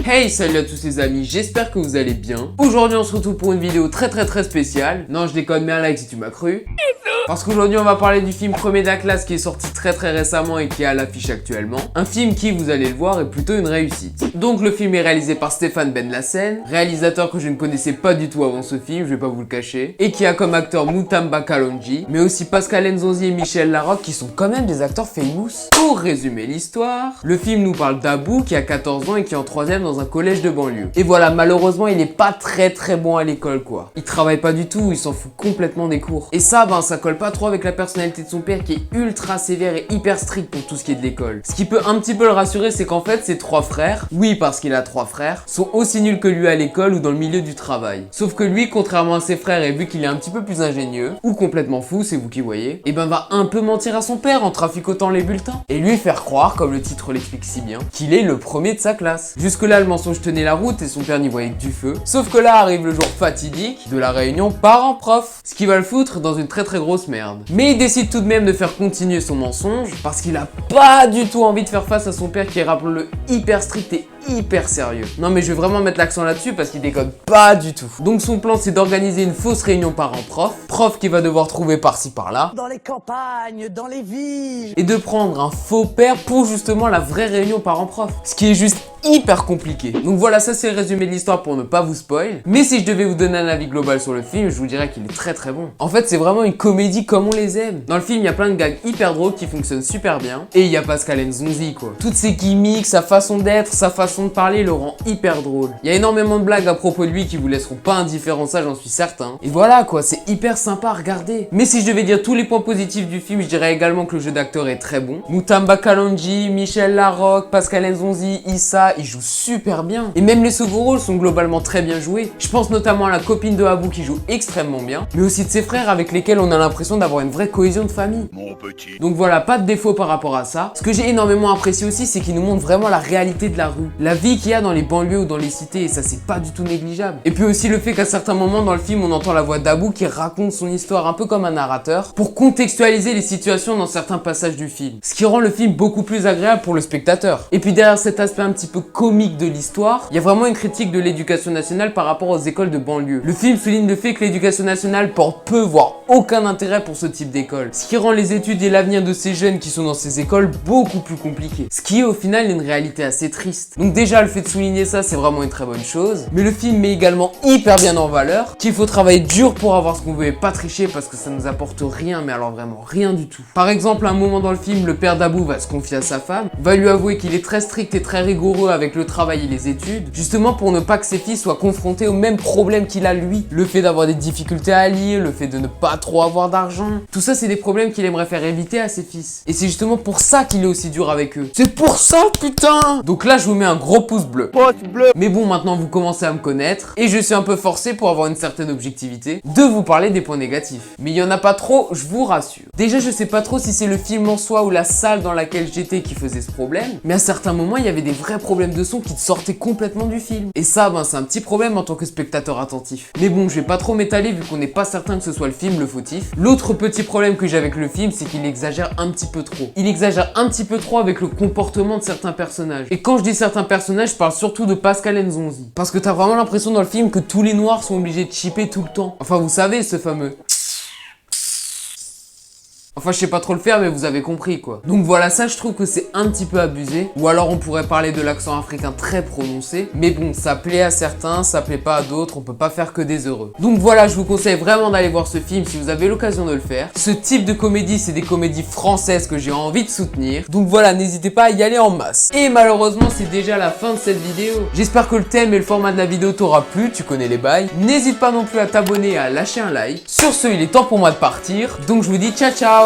Hey, salut à tous les amis, j'espère que vous allez bien. Aujourd'hui on se retrouve pour une vidéo très spéciale. Non, je déconne, mais un like si tu m'as cru. Parce qu'aujourd'hui on va parler du film Premier de la classe qui est sorti très récemment et qui est à l'affiche actuellement. Un film qui, vous allez le voir, est plutôt une réussite. Donc le film est réalisé par Stéphane Benlassen, réalisateur que je ne connaissais pas du tout avant ce film, je vais pas vous le cacher, et qui a comme acteur Mutamba Kalonji, mais aussi Pascal Nzonzi et Michel Larocque qui sont quand même des acteurs famous. Pour résumer l'histoire, le film nous parle d'Abou qui a 14 ans et qui est en 3ème dans un collège de banlieue. Et voilà, malheureusement il est pas très bon à l'école quoi. Il travaille pas du tout, il s'en fout complètement des cours. Et ça ça colle pas trop avec la personnalité de son père qui est ultra sévère et hyper strict pour tout ce qui est de l'école. Ce qui peut un petit peu le rassurer, c'est qu'en fait ses 3 frères, oui parce qu'il a 3 frères, sont aussi nuls que lui à l'école ou dans le milieu du travail. Sauf que lui, contrairement à ses frères et vu qu'il est un petit peu plus ingénieux, ou complètement fou, c'est vous qui voyez, et va un peu mentir à son père en traficotant les bulletins. Et lui faire croire, comme le titre l'explique si bien, qu'il est le premier de sa classe. Jusque là le mensonge tenait la route et son père n'y voyait que du feu. Sauf que là arrive le jour fatidique de la réunion parents-prof, ce qui va le foutre dans une très grosse merde. Mais il décide tout de même de faire continuer son mensonge parce qu'il a pas du tout envie de faire face à son père qui est, rappelons-le, hyper strict et hyper sérieux. Non mais je vais vraiment mettre l'accent là-dessus parce qu'il déconne pas du tout. Donc son plan c'est d'organiser une fausse réunion parents-prof, prof qui va devoir trouver par-ci par-là, dans les campagnes, dans les villes, et de prendre un faux père pour justement la vraie réunion parents-prof. Ce qui est juste hyper compliqué. Donc voilà, ça c'est le résumé de l'histoire pour ne pas vous spoil. Mais si je devais vous donner un avis global sur le film, je vous dirais qu'il est très bon. En fait, c'est vraiment une comédie comme on les aime. Dans le film, il y a plein de gags hyper drôles qui fonctionnent super bien. Et il y a Pascal Nzonzi quoi. Toutes ses gimmicks, sa façon d'être, sa façon de parler le rend hyper drôle. Il y a énormément de blagues à propos de lui qui vous laisseront pas indifférents, ça j'en suis certain. Et voilà quoi, c'est hyper sympa à regarder. Mais si je devais dire tous les points positifs du film, je dirais également que le jeu d'acteur est très bon. Mutamba Kalonji, Michel Larocque, Pascal Nzonzi, Issa, ils jouent super bien. Et même les seconds rôles sont globalement très bien joués. Je pense notamment à la copine de Abou qui joue extrêmement bien, mais aussi de ses frères avec lesquels on a l'impression d'avoir une vraie cohésion de famille. Mon petit. Donc voilà, pas de défaut par rapport à ça. Ce que j'ai énormément apprécié aussi, c'est qu'il nous montre vraiment la réalité de la rue. La vie qu'il y a dans les banlieues ou dans les cités, et ça c'est pas du tout négligeable. Et puis aussi le fait qu'à certains moments dans le film, on entend la voix d'Abou qui raconte son histoire un peu comme un narrateur, pour contextualiser les situations dans certains passages du film. Ce qui rend le film beaucoup plus agréable pour le spectateur. Et puis derrière cet aspect un petit peu comique de l'histoire, il y a vraiment une critique de l'éducation nationale par rapport aux écoles de banlieue. Le film souligne le fait que l'éducation nationale porte peu, voire aucun intérêt pour ce type d'école. Ce qui rend les études et l'avenir de ces jeunes qui sont dans ces écoles beaucoup plus compliqués. Ce qui est au final une réalité assez triste. Donc déjà le fait de souligner ça, c'est vraiment une très bonne chose. Mais le film met également hyper bien en valeur qu'il faut travailler dur pour avoir ce qu'on veut et pas tricher parce que ça nous apporte rien, mais alors vraiment rien du tout. Par exemple, à un moment dans le film, le père d'Abou va se confier à sa femme, va lui avouer qu'il est très strict et très rigoureux avec le travail et les études, justement pour ne pas que ses filles soient confrontées au même problème qu'il a lui. Le fait d'avoir des difficultés à lire, le fait de ne pas trop avoir d'argent, tout ça c'est des problèmes qu'il aimerait faire éviter à ses fils. Et c'est justement pour ça qu'il est aussi dur avec eux. C'est pour ça putain. Donc là je vous mets un gros pouce bleu. Mais bon, maintenant vous commencez à me connaître et je suis un peu forcé pour avoir une certaine objectivité de vous parler des points négatifs. Mais il y en a pas trop, je vous rassure. Déjà je sais pas trop si c'est le film en soi ou la salle dans laquelle j'étais qui faisait ce problème, mais à certains moments il y avait des vrais problèmes de son qui te sortaient complètement du film. Et ça, c'est un petit problème en tant que spectateur attentif. Mais bon, je vais pas trop m'étaler vu qu'on n'est pas certain que ce soit le film le fautif. L'autre petit problème que j'ai avec le film, c'est qu'il exagère un petit peu trop. Il exagère un petit peu trop avec le comportement de certains personnages. Et quand je dis certains personnages, je parle surtout de Pascal Nzonzi. Parce que t'as vraiment l'impression dans le film que tous les noirs sont obligés de chipper tout le temps. Enfin, vous savez, ce fameux... Enfin, je sais pas trop le faire, mais vous avez compris quoi. Donc voilà, ça je trouve que c'est un petit peu abusé. Ou alors on pourrait parler de l'accent africain très prononcé. Mais bon, ça plaît à certains, ça plaît pas à d'autres, on peut pas faire que des heureux. Donc voilà, je vous conseille vraiment d'aller voir ce film si vous avez l'occasion de le faire. Ce type de comédie, c'est des comédies françaises que j'ai envie de soutenir. Donc voilà, n'hésitez pas à y aller en masse. Et malheureusement, c'est déjà la fin de cette vidéo. J'espère que le thème et le format de la vidéo t'aura plu, tu connais les bails. N'hésite pas non plus à t'abonner et à lâcher un like. Sur ce, il est temps pour moi de partir. Donc je vous dis ciao ciao.